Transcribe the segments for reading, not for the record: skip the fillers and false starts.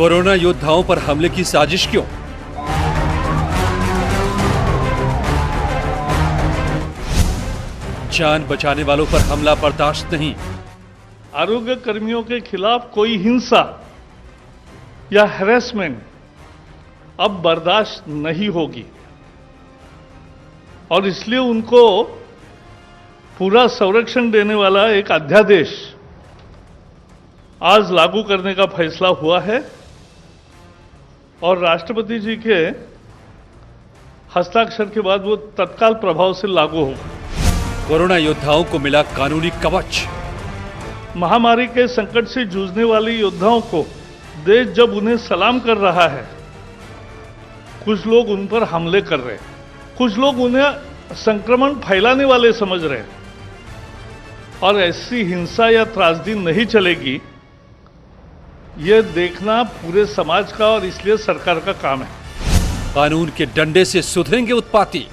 Corona योद्धाओं पर हमले की साजिश क्यों? जान बचाने वालों पर हमला बर्दाश्त नहीं। आरोग्य कर्मियों के खिलाफ कोई हिंसा या हैरेसमेंट अब बर्दाश्त नहीं होगी और इसलिए उनको पूरा संरक्षण देने वाला एक अध्यादेश आज लागू करने का फैसला हुआ है और राष्ट्रपति जी के हस्ताक्षर के बाद वो तत्काल प्रभाव से लागू होगा। कोरोना योद्धाओं को मिला कानूनी कवच। महामारी के संकट से जूझने वाले योद्धाओं को देश जब उन्हें सलाम कर रहा है, कुछ लोग उन पर हमले कर रहे हैं, कुछ लोग उन्हें संक्रमण फैलाने वाले समझ रहे हैं और ऐसी हिंसा या त्रासदी नहीं चलेगी, यह देखना पूरे समाज का और इसलिए सरकार का काम है। कानून के डंडे से सुधरेंगे उत्पाती।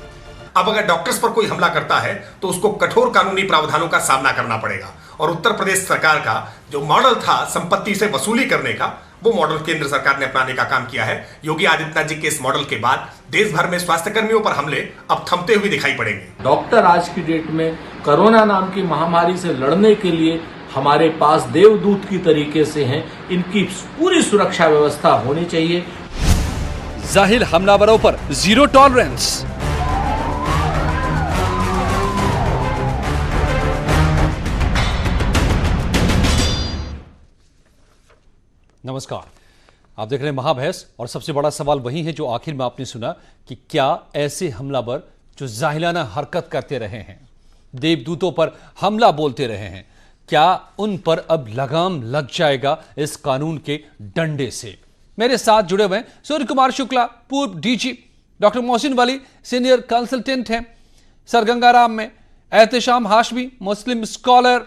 अब अगर डॉक्टर्स पर कोई हमला करता है तो उसको कठोर कानूनी प्रावधानों का सामना करना पड़ेगा और उत्तर प्रदेश सरकार का जो मॉडल था संपत्ति से वसूली करने का, वो मॉडल केंद्र सरकार ने अपनाने का काम किया है। योगी आदित्यनाथ जी के इस मॉडल के बाद देश भर में स्वास्थ्य कर्मियों पर हमले अब थमते हुए दिखाई पड़ेंगे। डॉक्टर आज की डेट में कोरोना नाम की महामारी से लड़ने के लिए हमारे पास देवदूत की तरीके से हैं। इनकी पूरी सुरक्षा व्यवस्था होनी चाहिए। जाहिल हमलावरों पर जीरो टॉलरेंस। नमस्कार, आप देख रहे हैं महाबहस और सबसे बड़ा सवाल वही है जो आखिर में आपने सुना कि क्या ऐसे हमलावर जो जाहिलाना हरकत करते रहे हैं, देवदूतों पर हमला बोलते रहे हैं, क्या उन पर अब लगाम लग जाएगा इस कानून के डंडे से? मेरे साथ जुड़े हुए सूर्य कुमार शुक्ला, पूर्व DG, doctor Mohsin Wali, senior consultant हैं सर गंगाराम में, एहतेशाम हाशमी, मुस्लिम स्कॉलर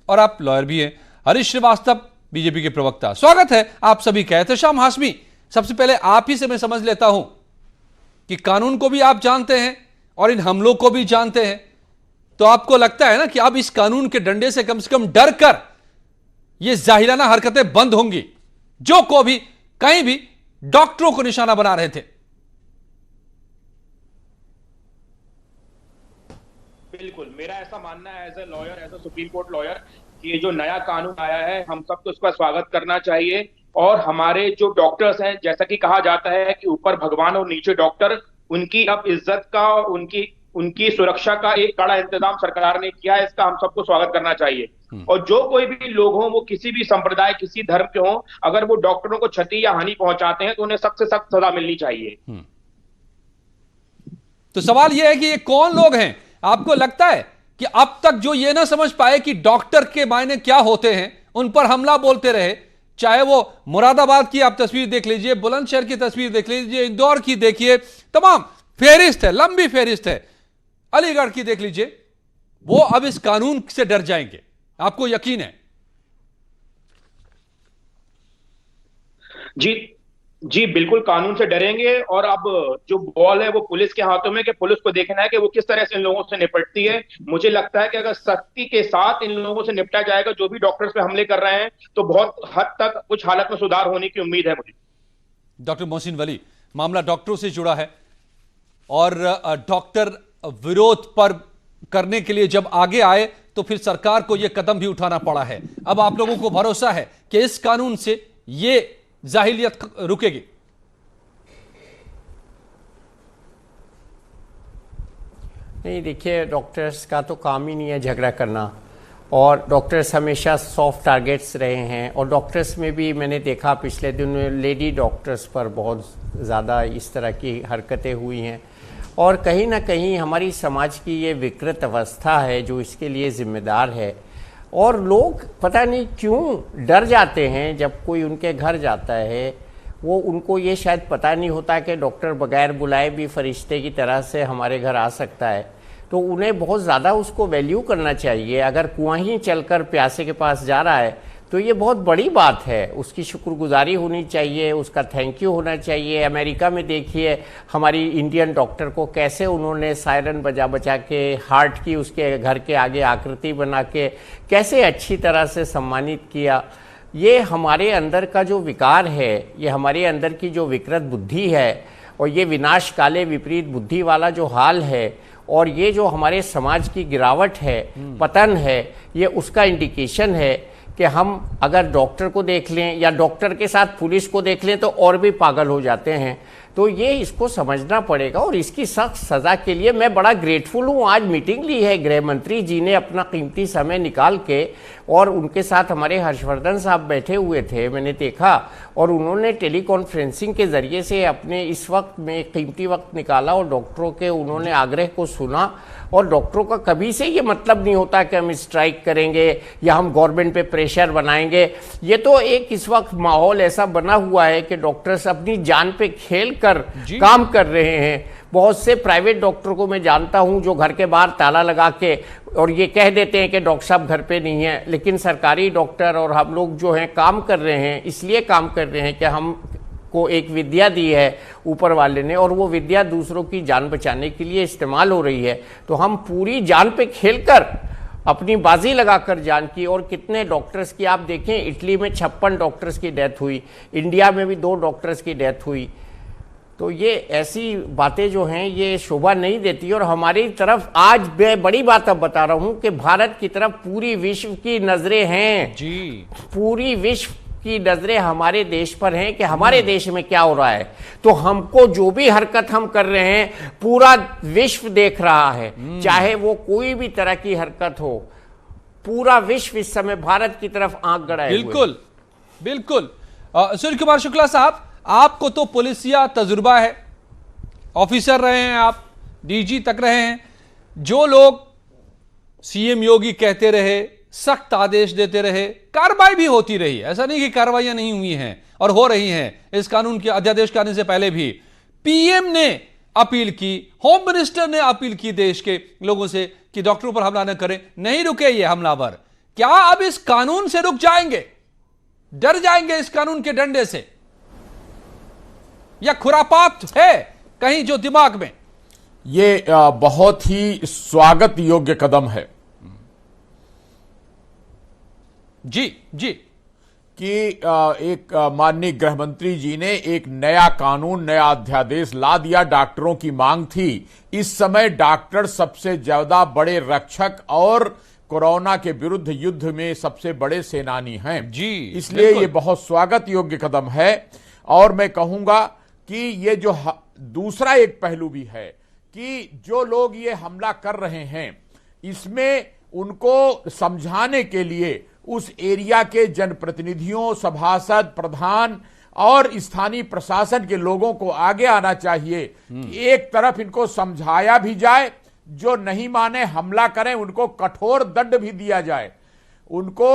और आप लॉयर भी हैं, हरीश श्रीवास्तव, बीजेपी के प्रवक्ता। स्वागत है आप सभी का। एहतेशाम हाशमी, सबसे पहले आप ही से मैं समझ लेता हूं कि कानून को भी आप जानते हैं और इन हमलों को भी जानते हैं, तो आपको लगता है ना कि अब इस कानून के डंडे से कम डर कर ये जाहिलाना हरकतें बंद होंगी जो को भी कहीं भी डॉक्टरों को निशाना बना रहे थे? बिल्कुल, मेरा ऐसा मानना है as a lawyer, as a supreme court lawyer, कि ये जो नया कानून आया है हम सबको इसका स्वागत करना चाहिए। और हमारे जो डॉक्टर्स हैं, जैसा कि कहा जाता है कि ऊपर भगवान और नीचे डॉक्टर, उनकी अब इज्जत का और उनकी सुरक्षा का एक कड़ा इंतजाम सरकार ने किया है। इसका हम सबको स्वागत करना चाहिए। और जो कोई भी लोग हों, वो किसी भी संप्रदाय, किसी धर्म के हों, अगर वो डॉक्टरों को क्षति या हानि पहुंचाते हैं तो उन्हें सख्त से सख्त सजा मिलनी चाहिए। तो सवाल यह है कि ये कौन लोग हैं? आपको लगता है कि अब तक जो ये ना समझ पाए कि डॉक्टर के मायने क्या होते हैं, उन पर हमला बोलते रहे, चाहे वो मुरादाबाद की आप तस्वीर देख लीजिए, बुलंदशहर की तस्वीर देख लीजिए, इंदौर की देखिए, तमाम फेरिस्त है, लंबी फेरिस्त है, अलीगढ़ की देख लीजिए, वो अब इस कानून से डर जाएंगे, आपको यकीन है? जी बिल्कुल, कानून से डरेंगे। और अब जो बॉल है वो पुलिस के हाथों में, कि पुलिस को देखना है कि वो किस तरह से इन लोगों से निपटती है। मुझे लगता है कि अगर सख्ती के साथ इन लोगों से निपटा जाएगा जो भी डॉक्टर्स पे हमले कर रहे हैं, तो बहुत हद तक कुछ हालत में सुधार होने की उम्मीद है मुझे। डॉक्टर मोहसिन वली, मामला डॉक्टरों से जुड़ा है और डॉक्टर विरोध पर करने के लिए जब आगे आए तो फिर सरकार को यह कदम भी उठाना पड़ा है। अब आप लोगों को भरोसा है कि इस कानून से ये जाहिलियत रुकेगी? नहीं, देखिए, डॉक्टर्स का तो काम ही नहीं है झगड़ा करना, और डॉक्टर्स हमेशा सॉफ्ट टारगेट्स रहे हैं। और डॉक्टर्स में भी मैंने देखा पिछले दिनों लेडी डॉक्टर्स पर बहुत ज़्यादा इस तरह की हरकतें हुई हैं, और कहीं ना कहीं हमारी समाज की ये विकृत अवस्था है जो इसके लिए जिम्मेदार है। और लोग पता नहीं क्यों डर जाते हैं जब कोई उनके घर जाता है। वो उनको ये शायद पता नहीं होता कि डॉक्टर बगैर बुलाए भी फरिश्ते की तरह से हमारे घर आ सकता है, तो उन्हें बहुत ज़्यादा उसको वैल्यू करना चाहिए। अगर कुआं ही चलकर प्यासे के पास जा रहा है तो ये बहुत बड़ी बात है, उसकी शुक्रगुजारी होनी चाहिए, उसका थैंक यू होना चाहिए। अमेरिका में देखिए हमारी इंडियन डॉक्टर को कैसे उन्होंने सायरन बजा बजा के, हार्ट की उसके घर के आगे आकृति बना के कैसे अच्छी तरह से सम्मानित किया। ये हमारे अंदर का जो विकार है, ये हमारे अंदर की जो विकृत बुद्धि है और ये विनाश काले विपरीत बुद्धि वाला जो हाल है और ये जो हमारे समाज की गिरावट है, पतन है, ये उसका इंडिकेशन है कि हम अगर डॉक्टर को देख लें या डॉक्टर के साथ पुलिस को देख लें तो और भी पागल हो जाते हैं। तो ये इसको समझना पड़ेगा और इसकी सख्त सज़ा के लिए मैं बड़ा ग्रेटफुल हूँ। आज मीटिंग ली है गृह मंत्री जी ने अपना कीमती समय निकाल के और उनके साथ हमारे हर्षवर्धन साहब बैठे हुए थे, मैंने देखा, और उन्होंने टेलीकॉन्फ्रेंसिंग के ज़रिए से अपने इस वक्त में कीमती वक्त निकाला और डॉक्टरों के उन्होंने आग्रह को सुना। और डॉक्टरों का कभी से ये मतलब नहीं होता कि हम स्ट्राइक करेंगे या हम गवर्नमेंट पे प्रेशर बनाएंगे। ये तो एक इस वक्त माहौल ऐसा बना हुआ है कि डॉक्टर्स अपनी जान पे खेल कर काम कर रहे हैं। बहुत से प्राइवेट डॉक्टर को मैं जानता हूं जो घर के बाहर ताला लगा के और ये कह देते हैं कि डॉक्टर साहब घर पे नहीं है, लेकिन सरकारी डॉक्टर और हम लोग जो हैं काम कर रहे हैं, इसलिए काम कर रहे हैं कि हम को एक विद्या दी है ऊपर वाले ने और वो विद्या दूसरों की जान बचाने के लिए इस्तेमाल हो रही है। तो हम पूरी जान पे खेलकर अपनी बाजी लगाकर जान की। और कितने डॉक्टर्स की आप देखें, इटली में 56 डॉक्टर्स की डेथ हुई, इंडिया में भी 2 डॉक्टर्स की डेथ हुई। तो ये ऐसी बातें जो हैं ये शोभा नहीं देती। और हमारी तरफ आज मैं बड़ी बात अब बता रहा हूं कि भारत की तरफ पूरी विश्व की नजरें हैं जी, पूरी विश्व की नजरें हमारे देश पर हैं कि हमारे देश में क्या हो रहा है। तो हमको जो भी हरकत हम कर रहे हैं पूरा विश्व देख रहा है, चाहे वो कोई भी तरह की हरकत हो, पूरा विश्व इस समय भारत की तरफ आंख गड़ाए हुए। बिल्कुल बिल्कुल। सूर्य कुमार शुक्ला साहब, आपको तो पुलिसिया तजुर्बा है, ऑफिसर रहे हैं आप, डीजी तक रहे हैं। जो लोग सीएम योगी कहते रहे, सख्त आदेश देते रहे, कार्रवाई भी होती रही, ऐसा नहीं कि कार्रवाइयां नहीं हुई हैं और हो रही हैं। इस कानून के अध्यादेश के आने से पहले भी पीएम ने अपील की, होम मिनिस्टर ने अपील की देश के लोगों से कि डॉक्टरों पर हमला न करें। नहीं रुके ये हमलावर। क्या अब इस कानून से रुक जाएंगे, डर जाएंगे इस कानून के डंडे से, या खुरापात है कहीं जो दिमाग में? ये बहुत ही स्वागत योग्य कदम है जी जी, कि एक माननीय गृह मंत्री जी ने एक नया कानून, नया अध्यादेश ला दिया। डॉक्टरों की मांग थी। इस समय डॉक्टर सबसे ज्यादा बड़े रक्षक और कोरोना के विरुद्ध युद्ध में सबसे बड़े सेनानी हैं जी, इसलिए ये बहुत स्वागत योग्य कदम है। और मैं कहूंगा कि ये जो दूसरा एक पहलू भी है कि जो लोग ये हमला कर रहे हैं, इसमें उनको समझाने के लिए उस एरिया के जनप्रतिनिधियों, सभासद, प्रधान और स्थानीय प्रशासन के लोगों को आगे आना चाहिए कि एक तरफ इनको समझाया भी जाए, जो नहीं माने हमला करें उनको कठोर दंड भी दिया जाए, उनको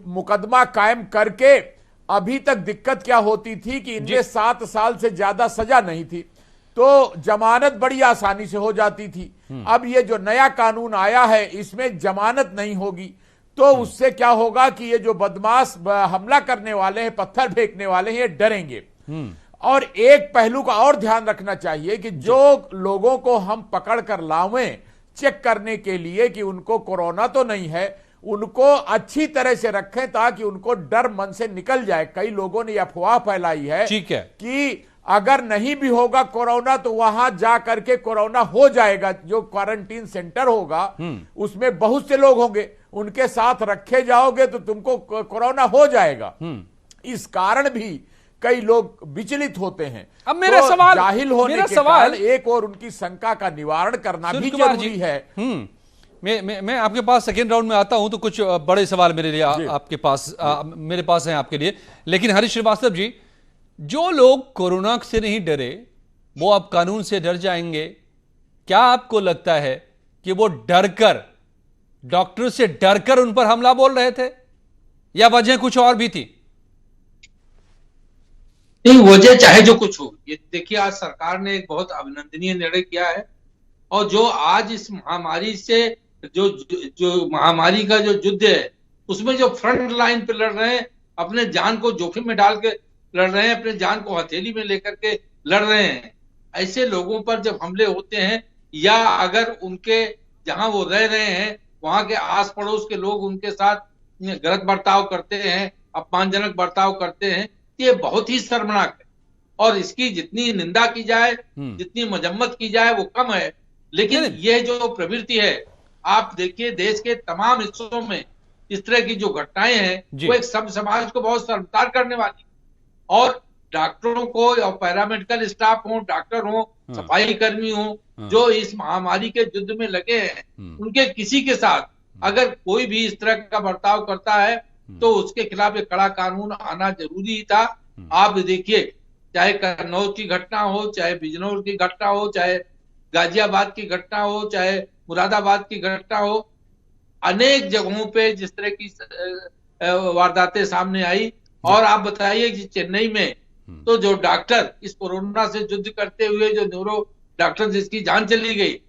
मुकदमा कायम करके। अभी तक दिक्कत क्या होती थी कि इनमें 7 साल से ज्यादा सजा नहीं थी तो जमानत बड़ी आसानी से हो जाती थी। अब ये जो नया कानून आया है इसमें जमानत नहीं होगी, तो उससे क्या होगा कि ये जो बदमाश हमला करने वाले हैं, पत्थर फेंकने वाले हैं, ये डरेंगे। और एक पहलू का और ध्यान रखना चाहिए कि जो लोगों को हम पकड़ कर लावें चेक करने के लिए कि उनको कोरोना तो नहीं है, उनको अच्छी तरह से रखें ताकि उनको डर मन से निकल जाए। कई लोगों ने अफवाह फैलाई है ठीक है कि अगर नहीं भी होगा कोरोना तो वहां जा करके कोरोना हो जाएगा। जो क्वारंटीन सेंटर होगा उसमें बहुत से लोग होंगे, उनके साथ रखे जाओगे तो तुमको कोरोना हो जाएगा। इस कारण भी कई लोग विचलित होते हैं। अब मेरा तो सवाल, जाहिल होने मेरा के सवाल कारण एक और उनकी शंका का निवारण करना भी जरूरी है। मैं आपके पास सेकेंड राउंड में आता हूं तो कुछ बड़े सवाल मेरे लिए आपके पास मेरे पास हैं आपके लिए। लेकिन हरीश श्रीवास्तव जी, जो लोग कोरोना से नहीं डरे वो अब कानून से डर जाएंगे। क्या आपको लगता है कि वो डरकर, डॉक्टर से डरकर उन पर हमला बोल रहे थे, या वजह कुछ और भी थी? नहीं, वजह चाहे जो कुछ हो, ये देखिए आज सरकार ने एक बहुत अभिनंदनीय निर्णय किया है। और जो आज इस महामारी से जो महामारी का जो युद्ध है उसमें जो फ्रंट लाइन पे लड़ रहे हैं, अपने जान को जोखिम में डाल के लड़ रहे हैं, अपने जान को हथेली में लेकर के लड़ रहे हैं, ऐसे लोगों पर जब हमले होते हैं या अगर उनके जहां वो रह रहे हैं वहां के आस पड़ोस के लोग उनके साथ गलत बर्ताव करते हैं, अपमानजनक बर्ताव करते हैं, ये बहुत ही शर्मनाक है और इसकी जितनी निंदा की जाए, जितनी मजम्मत की जाए वो कम है। लेकिन ये जो प्रवृत्ति है, आप देखिए देश के तमाम हिस्सों में इस तरह की जो घटनाएं हैं वो एक सब समाज को बहुत शर्मसार करने वाली, और डॉक्टरों को और पैरामेडिकल स्टाफ हो, डॉक्टर हो, सफाई कर्मी हो, जो इस महामारी के युद्ध में लगे हैं, उनके किसी के साथ अगर कोई भी इस तरह का बर्ताव करता है तो उसके खिलाफ एक कड़ा कानून आना जरूरी था। आप देखिए, चाहे कन्नौज की घटना हो, चाहे बिजनौर की घटना हो, चाहे गाजियाबाद की घटना हो, चाहे मुरादाबाद की घटना हो, अनेक जगहों पे जिस तरह की वारदातें सामने आई। और आप बताइए कि चेन्नई में तो जो डॉक्टर इस कोरोना से युद्ध करते हुए जो न्यूरो डॉक्टर जिसकी जान चली गई,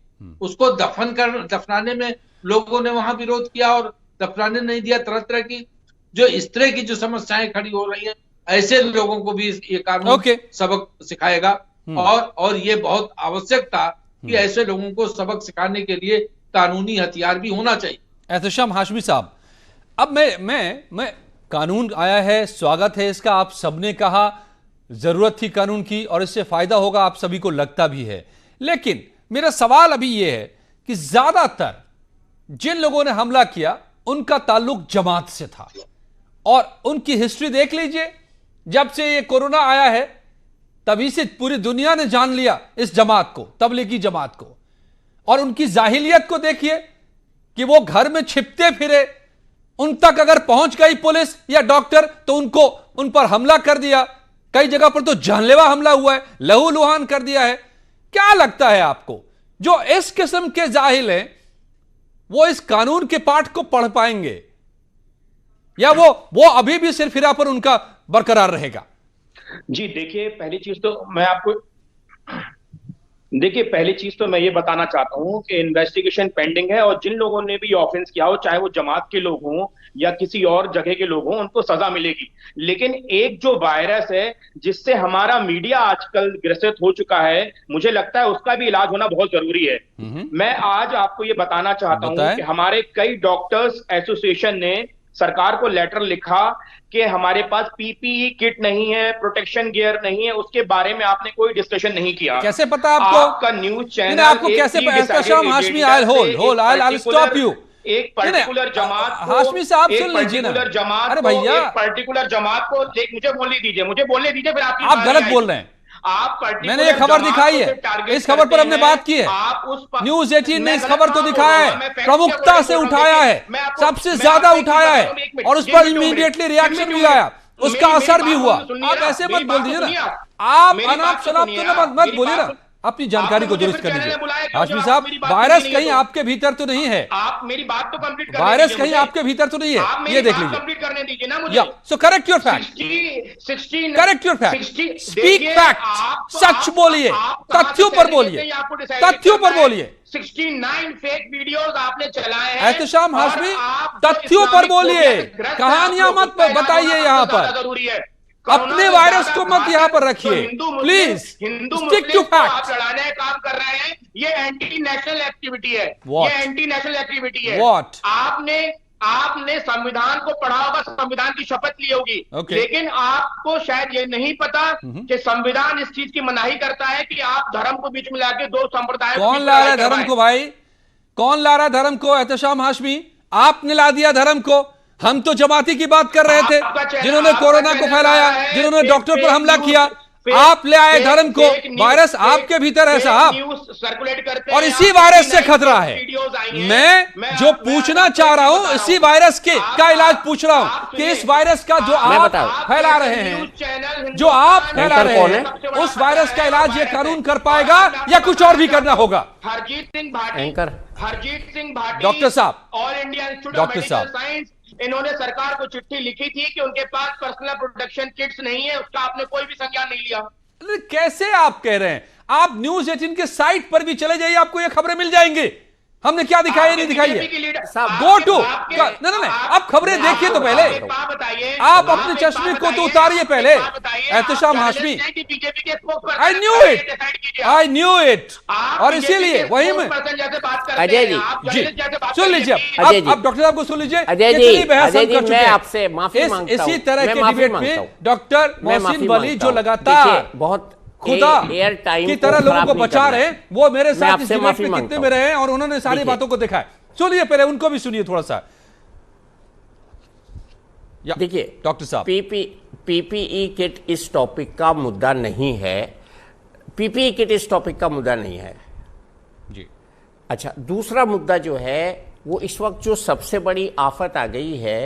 उसको दफनाने में लोगों ने वहां विरोध किया और दफनाने नहीं दिया। तरह तरह की जो इस तरह की जो समस्याएं खड़ी हो रही हैं, ऐसे लोगों को भी ये कानून सबक सिखाएगा और ये बहुत आवश्यक था कि ऐसे लोगों को सबक सिखाने के लिए कानूनी हथियार भी होना चाहिए। एहतशाम हाशमी साहब, अब मैं कानून आया है, स्वागत है इसका, आप सबने कहा जरूरत थी कानून की और इससे फायदा होगा, आप सभी को लगता भी है। लेकिन मेरा सवाल अभी यह है कि ज्यादातर जिन लोगों ने हमला किया उनका ताल्लुक जमात से था और उनकी हिस्ट्री देख लीजिए, जब से ये कोरोना आया है तभी से पूरी दुनिया ने जान लिया इस जमात को, तबलीगी जमात को, और उनकी जाहिलियत को देखिए कि वो घर में छिपते फिरे, उन तक अगर पहुंच गई पुलिस या डॉक्टर तो उन पर हमला कर दिया। कई जगह पर तो जानलेवा हमला हुआ है, लहूलुहान कर दिया है। क्या लगता है आपको, जो इस किस्म के जाहिल हैं वो इस कानून के पाठ को पढ़ पाएंगे या वो अभी भी सिर्फ हिरा पर उनका बरकरार रहेगा? जी देखिए, पहली चीज तो मैं ये बताना चाहता हूं कि इन्वेस्टिगेशन पेंडिंग है और जिन लोगों ने भी ऑफेंस किया हो, चाहे वो जमात के लोग हों या किसी और जगह के लोग हों, उनको सजा मिलेगी। लेकिन एक जो वायरस है जिससे हमारा मीडिया आजकल ग्रसित हो चुका है, मुझे लगता है उसका भी इलाज होना बहुत जरूरी है। मैं आज आपको ये बताना चाहता हूं कि हमारे कई डॉक्टर्स एसोसिएशन ने सरकार को लेटर लिखा कि हमारे पास पीपीई किट नहीं है, प्रोटेक्शन गियर नहीं है, उसके बारे में आपने कोई डिस्कशन नहीं किया। कैसे पता आपको? आपका न्यूज चैनल आपको कैसे Ehtesham Hashmi, I'll stop you। एक पर्टिकुलर जमात को, हाशमी साहब सुन लीजिए ना। अरे भैया, एक पर्टिकुलर जमात को मुझे बोलने दीजिए फिर आप गलत बोल रहे हैं। मैंने ये खबर दिखाई है, इस खबर पर हमने बात की है, न्यूज 18 ने इस खबर को दिखाया है, प्रमुखता से उठाया है, सबसे ज्यादा उठाया है और उस पर इमीडिएटली रिएक्शन भी आया, उसका असर भी हुआ। आप ऐसे मत बोल दीजिए ना, आप अनाप शनाप तो मत बोलिए ना, अपनी जानकारी को दुरुस्त कर लीजिए। हाशमी साहब, वायरस कहीं आपके भीतर तो नहीं है, आप मेरी बात तो कंप्लीट कर वायरस कहीं आपके भीतर तो नहीं है, ये देख लीजिए। कंप्लीट करने दीजिए ना मुझे। So correct your fact, correct your fact, speak fact, सच बोलिए, तथ्यों पर बोलिए, तथ्यों पर बोलिए। 69 फेक वीडियोस आपने चलाए हैं। एहतशाम हाशमी, तथ्यों पर बोलिए, कहानियां मत बताइए यहाँ पर, अपने वायरस को मत यहाँ पर रखिए प्लीज, स्टिक टू फैक्ट। लड़ाने का काम कर रहे हैं, ये एंटी नेशनल एक्टिविटी है, ये एंटी नेशनल एक्टिविटी है। What? आपने संविधान को पढ़ा होगा, संविधान की शपथ ली होगी, लेकिन आपको शायद ये नहीं पता कि संविधान इस चीज की मनाही करता है कि आप धर्म को बीच में लाके दो संप्रदाय। कौन ला रहा है धर्म को भाई, कौन ला रहा है धर्म को? एहतशाम हाशमी, आपने ला दिया धर्म को। हम तो जमाती की बात कर रहे थे, जिन्होंने कोरोना को फैलाया, जिन्होंने डॉक्टर पर हमला किया। आप ले आए धर्म को, वायरस आपके भीतर है साहब, और इसी वायरस से खतरा है। मैं जो पूछना चाह रहा हूं, इसी वायरस का इलाज पूछ रहा हूं कि इस वायरस का जो आप फैला रहे हैं, जो आप फैला रहे हैं, उस वायरस का इलाज ये कानून कर पाएगा या कुछ और भी करना होगा? हरजीत सिंह भाटी, डॉक्टर साहब, all India institute doctor of medical science, इन्होंने सरकार को चिट्ठी लिखी थी कि उनके पास पर्सनल प्रोटेक्शन किट्स नहीं है, उसका आपने कोई भी संज्ञान नहीं लिया। कैसे आप कह रहे हैं? आप न्यूज 18 के साइट पर भी चले जाइए, आपको ये खबरें मिल जाएंगी। हमने क्या दिखाया नहीं दिखाई है। गो टू नहीं, आप खबरें देखिए तो पहले, आप अपने चश्मे को तो उतारिए पहले। Ehtesham Hashmi, I knew it, और इसीलिए वही में अजय जी सुन लीजिए, अब डॉक्टर साहब को सुन लीजिए। मैं आपसे माफी मांगता हूं, इसी तरह के डिबेट में डॉक्टर मोहसिन वली जो लगातार बहुत खुदा एयर टाइम की तरह लोगों को बचा रहे हैं, वो मेरे साथ इस डिबेट में कितने में रहे हैं और उन्होंने सारी बातों को देखा है। सुनिए पहले, उनको भी सुनिए थोड़ा सा। देखिए डॉक्टर साहब, पीपीई किट इस टॉपिक का मुद्दा नहीं है, पीपीई किट इस टॉपिक का मुद्दा नहीं है जी। अच्छा, दूसरा मुद्दा जो है वो इस वक्त जो सबसे बड़ी आफत आ गई है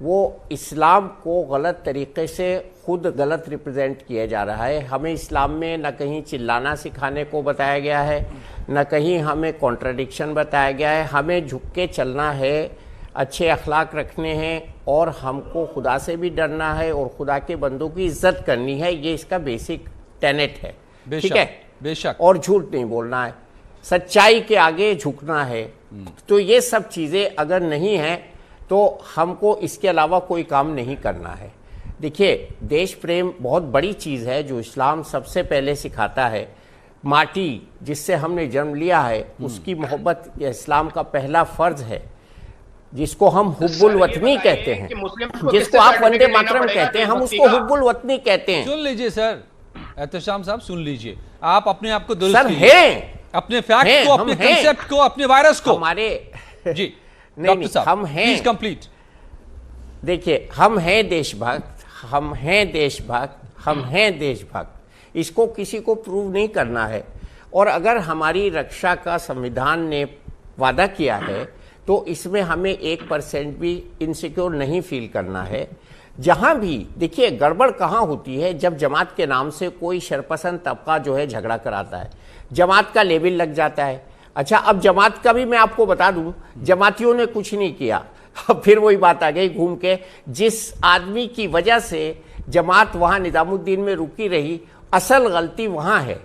वो इस्लाम को गलत तरीके से खुद गलत रिप्रेजेंट किया जा रहा है। हमें इस्लाम में न कहीं चिल्लाना सिखाने को बताया गया है, न कहीं हमें कॉन्ट्रडिक्शन बताया गया है। हमें झुक के चलना है, अच्छे अखलाक रखने हैं, और हमको खुदा से भी डरना है और खुदा के बंदों की इज्जत करनी है। ये इसका बेसिक टेनेट है, ठीक है, बेशक। और झूठ नहीं बोलना है, सच्चाई के आगे झुकना है। तो ये सब चीज़ें अगर नहीं हैं तो हमको इसके अलावा कोई काम नहीं करना है। देखिए, देश प्रेम बहुत बड़ी चीज़ है जो इस्लाम सबसे पहले सिखाता है। माटी जिससे हमने जन्म लिया है उसकी मोहब्बत इस्लाम का पहला फर्ज है, जिसको हम हुब्बुल वतनी कहते हैं, जिसको आप वंदे मातरम कहते हैं, हम उसको हुब्बुल वतनी कहते हैं। सुन लीजिए सर, एहतशाम साहब सुन लीजिए, आप अपने आप को सर दुरुस्त हैं, अपने फैक्ट को, अपने कंसेप्ट को, अपने वायरस को। हमारे जी नहीं, हम हैं, प्लीज कंप्लीट। देखिए, हम हैं देशभक्त, हम हैं देशभक्त, हम हैं देशभक्त। इसको किसी को प्रूव नहीं करना है। और अगर हमारी रक्षा का संविधान ने वादा किया है तो इसमें हमें 1% भी इनसिक्योर नहीं फील करना है। जहां भी देखिए गड़बड़ कहां होती है, जब जमात के नाम से कोई शरपसंद तबका जो है झगड़ा कराता है, जमात का लेबल लग जाता है। अच्छा, अब जमात का भी मैं आपको बता दूं, जमातियों ने कुछ नहीं किया। अब फिर वही बात आ गई घूम के, जिस आदमी की वजह से जमात वहां निजामुद्दीन में रुकी रही, असल गलती वहां है।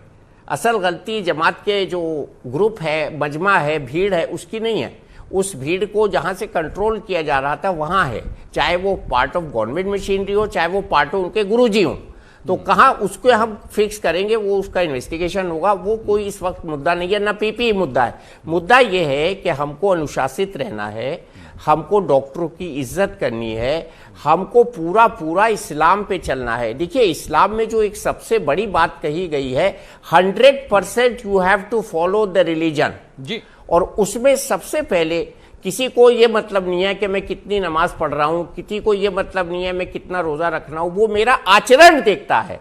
असल गलती जमात के जो ग्रुप है, मजमा है, भीड़ है, उसकी नहीं है। उस भीड़ को जहां से कंट्रोल किया जा रहा था वहां है, चाहे वो पार्ट ऑफ गवर्नमेंट मशीनरी हो, चाहे वो पार्ट ऑफ उनके गुरुजी हो। तो कहाँ उसको हम फिक्स करेंगे, वो उसका इन्वेस्टिगेशन होगा। वो कोई इस वक्त मुद्दा नहीं है, ना पीपी मुद्दा है। मुद्दा ये है कि हमको अनुशासित रहना है, हमको डॉक्टरों की इज्जत करनी है, हमको पूरा इस्लाम पे चलना है। देखिए, इस्लाम में जो एक सबसे बड़ी बात कही गई है, 100% you have to follow the religion जी। और उसमें सबसे पहले किसी को ये मतलब नहीं है कि मैं कितनी नमाज पढ़ रहा हूं, किसी को ये मतलब नहीं है मैं कितना रोजा रख रहा हूं, वो मेरा आचरण देखता है।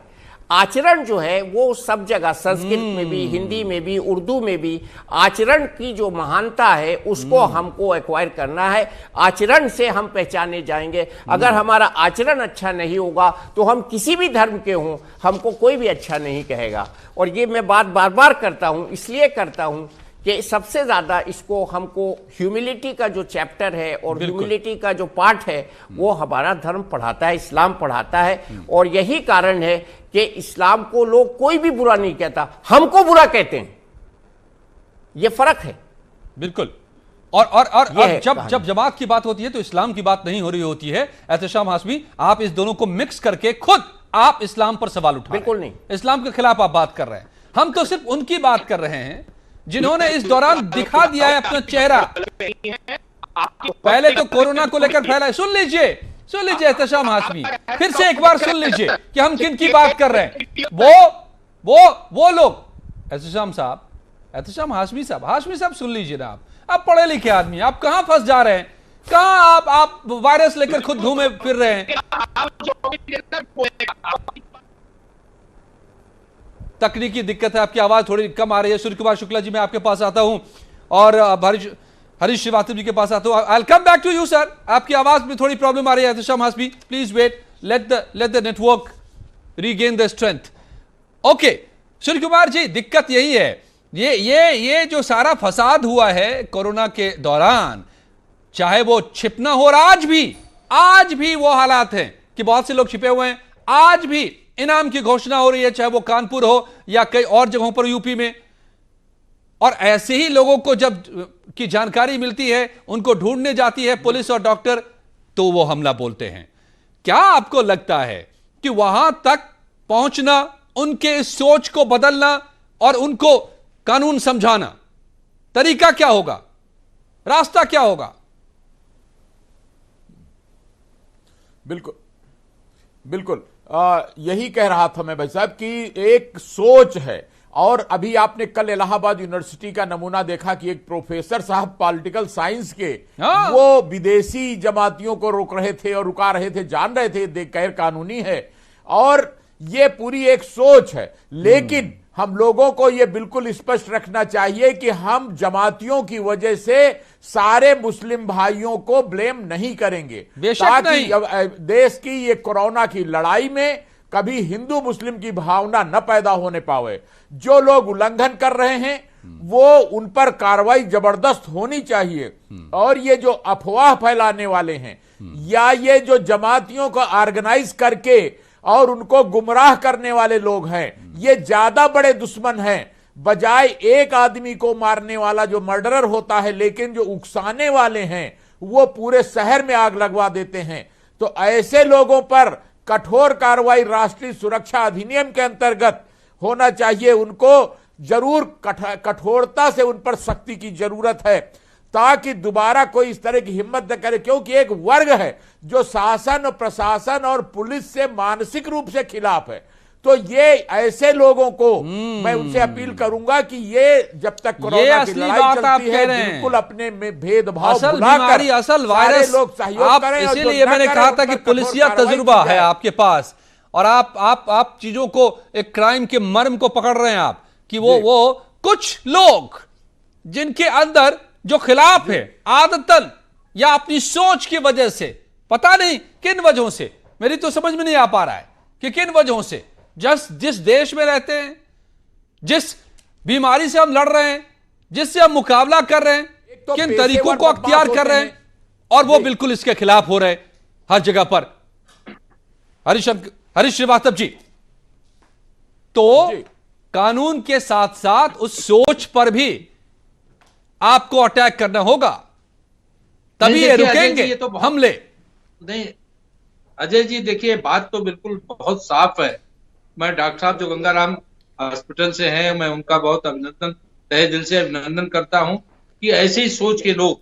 आचरण जो है वो सब जगह, संस्कृत में भी, हिंदी में भी, उर्दू में भी, आचरण की जो महानता है उसको हमको एक्वायर करना है। आचरण से हम पहचाने जाएंगे। अगर हमारा आचरण अच्छा नहीं होगा तो हम किसी भी धर्म के हों, हमको कोई भी अच्छा नहीं कहेगा। और ये मैं बात बार बार करता हूं, इसलिए करता हूं कि सबसे ज्यादा इसको हमको ह्यूमिलिटी का जो चैप्टर है और ह्यूमिलिटी का जो पार्ट है वो हमारा धर्म पढ़ाता है, इस्लाम पढ़ाता है। और यही कारण है कि इस्लाम को लोग कोई भी बुरा नहीं कहता, हमको बुरा कहते हैं। ये फर्क है। बिल्कुल। और जब जमात की बात होती है तो इस्लाम की बात नहीं हो रही होती है। एहतशाम हाशमी, आप इस दोनों को मिक्स करके खुद आप इस्लाम पर सवाल उठा, बिल्कुल नहीं, इस्लाम के खिलाफ आप बात कर रहे हैं। हम तो सिर्फ उनकी बात कर रहे हैं जिन्होंने इस दौरान दिखा दिया है अपना चेहरा। पहले तो कोरोना को लेकर फैला है। सुन लीजिए एहतशाम हाशमी, फिर से एक बार सुन लीजिए कि हम किन की बात कर रहे हैं। वो लोग, एहतशाम हाशमी साहब सुन लीजिए ना, आप पढ़े लिखे आदमी, आप कहां फंस जा रहे हैं, कहां आप वायरस लेकर खुद घूमे फिर रहे हैं। तकनीकी दिक्कत है, आपकी आवाज थोड़ी कम आ रही है। सूर्य कुमार शुक्ला जी, मैं आपके पास आता हूं और हरीश श्रीवास्तव जी के पास आता हूं। I will come back to you sir. आपकी आवाज में थोड़ी प्रॉब्लम आ रही है। Ehtesham Hashmi, please wait, let the network regain the strength. Okay Surya Kumar ji, दिक्कत यही है, ये जो सारा फसाद हुआ है कोरोना के दौरान, चाहे वो छिपना हो, और आज भी वो हालात हैं कि बहुत से लोग छिपे हुए हैं। आज भी इनाम की घोषणा हो रही है, चाहे वो कानपुर हो या कई और जगहों पर यूपी में, और ऐसे ही लोगों को जब की जानकारी मिलती है, उनको ढूंढने जाती है पुलिस और डॉक्टर, तो वो हमला बोलते हैं। क्या आपको लगता है कि वहां तक पहुंचना, उनके सोच को बदलना और उनको कानून समझाना, तरीका क्या होगा, रास्ता क्या होगा? बिल्कुल बिल्कुल, यही कह रहा था मैं भाई साहब कि एक सोच है। और अभी आपने कल इलाहाबाद यूनिवर्सिटी का नमूना देखा कि एक प्रोफेसर साहब पॉलिटिकल साइंस के, वो विदेशी जमातियों को रोक रहे थे और रुका रहे थे, जान रहे थे गैर कानूनी है, और ये पूरी एक सोच है। लेकिन हम लोगों को यह बिल्कुल स्पष्ट रखना चाहिए कि हम जमातियों की वजह से सारे मुस्लिम भाइयों को ब्लेम नहीं करेंगे, ताकि देश की ये कोरोना की लड़ाई में कभी हिंदू मुस्लिम की भावना न पैदा होने पावे। जो लोग उल्लंघन कर रहे हैं वो उन पर कार्रवाई जबरदस्त होनी चाहिए। और ये जो अफवाह फैलाने वाले हैं या ये जो जमातियों को ऑर्गेनाइज करके और उनको गुमराह करने वाले लोग हैं, ये ज्यादा बड़े दुश्मन हैं बजाय एक आदमी को मारने वाला जो मर्डरर होता है। लेकिन जो उकसाने वाले हैं वो पूरे शहर में आग लगवा देते हैं। तो ऐसे लोगों पर कठोर कार्रवाई राष्ट्रीय सुरक्षा अधिनियम के अंतर्गत होना चाहिए। उनको जरूर कठोरता से उन पर सख्ती की जरूरत है, ताकि दोबारा कोई इस तरह की हिम्मत न करे। क्योंकि एक वर्ग है जो शासन और प्रशासन और पुलिस से मानसिक रूप से खिलाफ है। तो ये ऐसे लोगों को मैं उनसे अपील करूंगा कि ये जब तक कोरोना की लड़ाई चलती है बिल्कुल अपने में भेदभाव भुलाकर असल वायरस लोग सहयोग करें। इसीलिए मैंने कहा था कि पुलिसिया तजुर्बा है आपके पास, और आप चीजों को, एक क्राइम के मर्म को पकड़ रहे हैं आप, कि वो कुछ लोग जिनके अंदर जो खिलाफ है आदतन या अपनी सोच की वजह से, पता नहीं किन वजहों से, मेरी तो समझ में नहीं आ पा रहा है कि किन वजहों से, जिस देश में रहते हैं, जिस बीमारी से हम लड़ रहे हैं, जिससे हम मुकाबला कर रहे हैं, तो किन तरीकों को अख्तियार कर रहे हैं, और वो बिल्कुल इसके खिलाफ हो रहे हर जगह पर। हरीश श्रीवास्तव जी, तो कानून के साथ साथ उस सोच पर भी आपको अटैक करना होगा, तभी ये रुकेंगे ये तो हमले। नहीं अजय जी, देखिए बात तो बिल्कुल बहुत साफ है। मैं डॉक्टर साहब जो गंगाराम हॉस्पिटल से हैं, मैं उनका बहुत अभिनंदन, तहे दिल से अभिनंदन करता हूं कि ऐसी सोच के लोग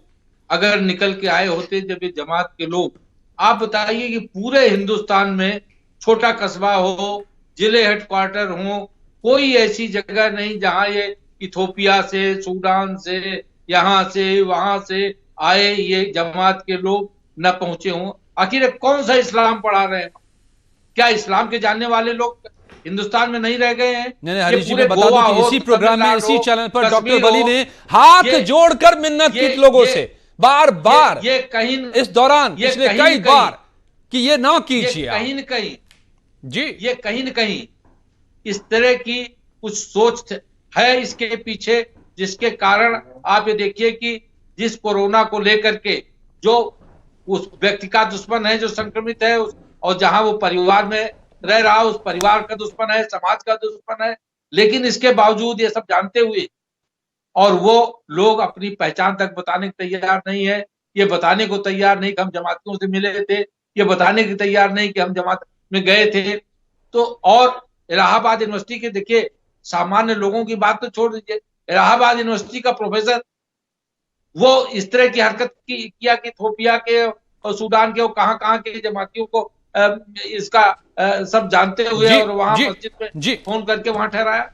अगर निकल के आए होते, जब ये जमात के लोग, आप बताइए कि पूरे हिंदुस्तान में छोटा कस्बा हो, जिले हेडक्वार्टर हो, कोई ऐसी जगह नहीं जहां ये इथोपिया से, सूडान से, यहां से वहां से आए ये जमात के लोग न पहुंचे हों। आखिर कौन सा इस्लाम पढ़ा रहे हैं? क्या इस्लाम के जानने वाले लोग हिंदुस्तान में नहीं रह गए हैं? नहीं, हरीश जी, मैं बता दूं कि इसी प्रोग्राम में, इसी चैनल पर डॉक्टर वली ने हाथ जोड़कर मिन्नत की लोगों से बार बार ये कहीं इस दौरान पिछले कई बार कि ये ना कीजिए। कहीं न कहीं जी, ये कहीं न कहीं इस तरह की कुछ सोच है इसके पीछे, जिसके कारण आप ये देखिए कि जिस कोरोना को लेकर के जो उस व्यक्ति का दुश्मन है जो संक्रमित है, और जहां वो परिवार में रह रहा, उस परिवार का दुश्मन है, समाज का दुश्मन है, लेकिन इसके बावजूद ये सब जानते हुए और वो लोग अपनी पहचान तक बताने को तैयार नहीं है। ये बताने को तैयार नहीं कि हम जमातियों से मिले थे, ये बताने को तैयार नहीं कि हम जमात में गए थे। तो और इलाहाबाद यूनिवर्सिटी के देखिए, सामान्य लोगों की बात तो छोड़ दीजिए, इलाहाबाद यूनिवर्सिटी का प्रोफेसर वो इस तरह की हरकत किया कि इथोपिया के और सूडान के और कहां के जमातियों को इसका सब जानते हुए और वहां मस्जिद में फोन करके वहां ठहराया।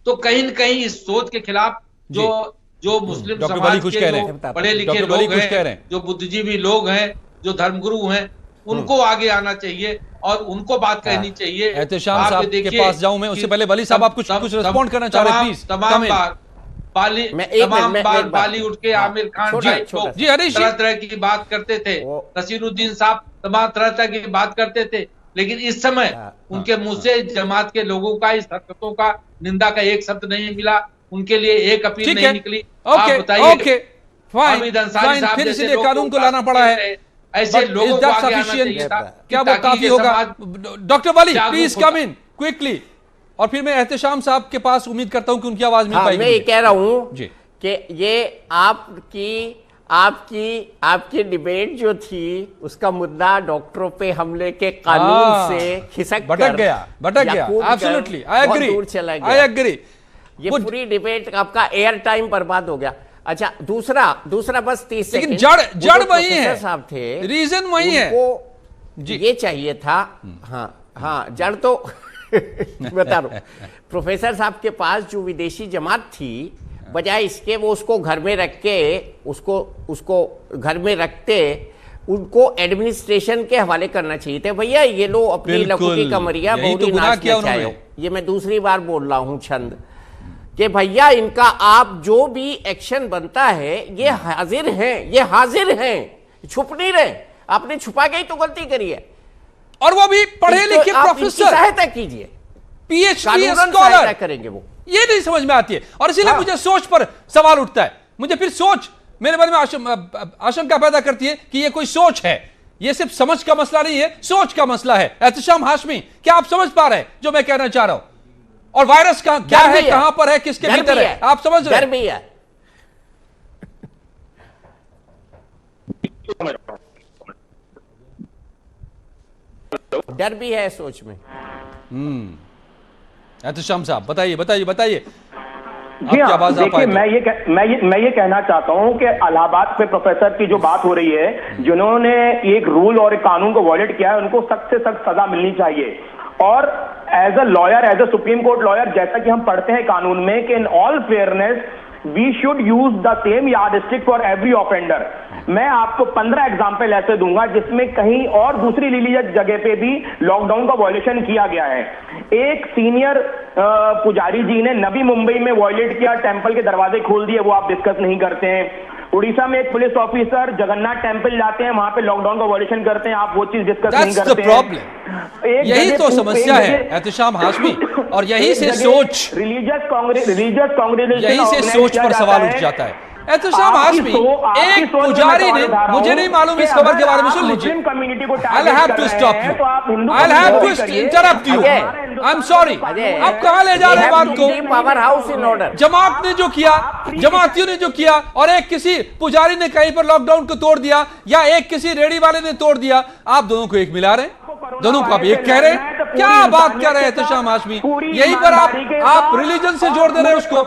तो कहीं न कहीं इस सोच के खिलाफ जो मुस्लिम समाज के जो पढ़े लिखे लोग हैं, जो बुद्धिजीवी लोग हैं, जो धर्मगुरु हैं, उनको आगे आना चाहिए और उनको बात कहनी चाहिए। एहतेशाम साहब के पास जाऊं मैं, उससे पहले वली साहब आप कुछ रिस्पॉन्ड करना चाह रहे हैं प्लीज। तमाम बार बॉलीवुड के आमिर खान जी तरह तरह की बात करते थे, नसीरुद्दीन साहब तमाम तरह तरह की बात करते थे, लेकिन इस समय उनके मुंह से जमात के लोगों का, इस हरकतों का, निंदा का एक शब्द नहीं मिला, उनके लिए एक अपील नहीं निकली। आप बताइए, हामिद अंसारी साहब जैसे कानून को लाना पड़ा है, ऐसे लोगों को आगे आना चाहिए था। क्या वो काफी होगा? Doctor Wali please come in quickly. और फिर मैं एहतशाम साहब के पास उम्मीद करता हूं कि उनकी आवाज मिल हाँ, पाएगी मैं ये कह रहा हूं जी कि ये आपकी डिबेट जो थी उसका मुद्दा डॉक्टरों पे हमले के कानून से खिसक भटक गया एब्सोल्युटली आई एग्री दूर चला गया। आई एग्री ये पूरी डिबेट आपका एयर टाइम बर्बाद हो गया। अच्छा, दूसरा बस 30 लेकिन सेकंड। जड़ वही है, साहब थे, रीजन वही है जी। ये चाहिए था। हाँ जड़ तो बता रहा हूं। प्रोफेसर साहब के पास जो विदेशी जमात थी, बजाय इसके वो उसको घर में रख के उसको घर में रखते, उनको एडमिनिस्ट्रेशन के हवाले करना चाहिए थे। भैया ये लो अपनी लकू की कमरिया बहुरी नाचना चाहे। ये मैं दूसरी बार बोल रहा हूं छंद कि भैया इनका आप जो भी एक्शन बनता है ये हाजिर हैं, छुप नहीं रहे। आपने छुपा के ही तो गलती करी है। और वो भी पढ़े लिखे प्रोफेसर, सहायता कीजिए, पीएचडी स्कॉलर करेंगे वो। ये नहीं समझ में आती है और इसीलिए मुझे सोच पर सवाल उठता है। मुझे फिर सोच मेरे मन में आशंका पैदा करती है कि ये कोई सोच है, ये सिर्फ समझ का मसला नहीं है, सोच का मसला है। एहतशाम हाशमी, क्या आप समझ पा रहे हैं जो मैं कहना चाह रहा हूं? और वायरस का क्या है, कहां पर है, किसके भीतर है, आप समझ रहे हैं? भी है। डर भी है सोच में। एहतशाम साहब बताइए जी हाँ, देखिए मैं ये कहना चाहता हूं कि इलाहाबाद पे प्रोफेसर की जो बात हो रही है, जिन्होंने एक रूल और एक कानून को वॉयलेट किया है, उनको सख्त से सख्त सजा मिलनी चाहिए। और as a lawyer, as a supreme court lawyer, जैसा कि हम पढ़ते हैं कानून में कि in all fairness we should use the same yardstick for every offender. मैं आपको 15 एग्जाम्पल ऐसे दूंगा जिसमें कहीं और दूसरी रिलीजियस जगह पे भी लॉकडाउन का वॉयलेशन किया गया है। एक सीनियर पुजारी जी ने नवी मुंबई में वॉयलेट किया, टेंपल के दरवाजे खोल दिए, वो आप डिस्कस नहीं करते हैं। उड़ीसा में एक पुलिस ऑफिसर जगन्नाथ टेंपल जाते हैं, वहां पे लॉकडाउन का वॉयलेशन करते हैं, आप वो चीज डिस्कस नहीं करते हैं। यही तो समस्या है एहतशाम हाशमी, और यही से सोच रिलीजियस कांग्रेस यही से सोच पर सवाल उठ जाता है। एहतशाम हाशमी, एक पुजारी ने, मुझे नहीं मालूम इस खबर के बारे में, सुन लीजिए, I'll have to stop you, I'll have to interrupt you, I'm sorry। आप कहां ले जा रहे हैं बात को? Power house in order. जमात ने जो किया, जमातियों ने जो किया, और एक किसी पुजारी ने कहीं पर लॉकडाउन को तोड़ दिया, या एक किसी रेडी वाले ने तोड़ दिया, आप दोनों को एक मिला रहे हैं, दोनों को आप एक कह रहे हैं। क्या बात कर रहे हैं एहतशाम हाशमी? यहीं पर आप रिलीजन से जोड़ दे रहे हैं, उसको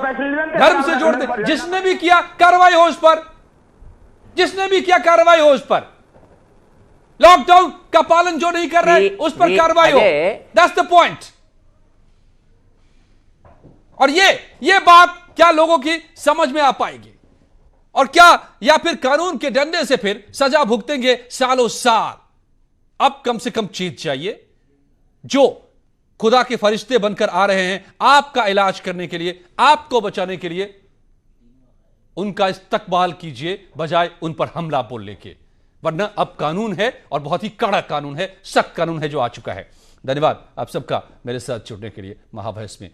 धर्म से जोड़ दे। जिसने भी किया कार्रवाई हो उस पर, जिसने भी किया कार्रवाई हो उस पर। लॉकडाउन का पालन जो नहीं कर रहे उस पर कार्रवाई हो, दैट्स द पॉइंट। और ये बात क्या लोगों की समझ में आ पाएगी? और क्या, या फिर कानून के डंडे से फिर सजा भुगतेंगे सालों साल? अब कम से कम चीज चाहिए, जो खुदा के फरिश्ते बनकर आ रहे हैं आपका इलाज करने के लिए, आपको बचाने के लिए, उनका इस्तकबाल कीजिए बजाय उन पर हमला बोलने के। वरना अब कानून है, और बहुत ही कड़ा कानून है, सख्त कानून है जो आ चुका है। धन्यवाद आप सबका मेरे साथ जुड़ने के लिए महाबहस में।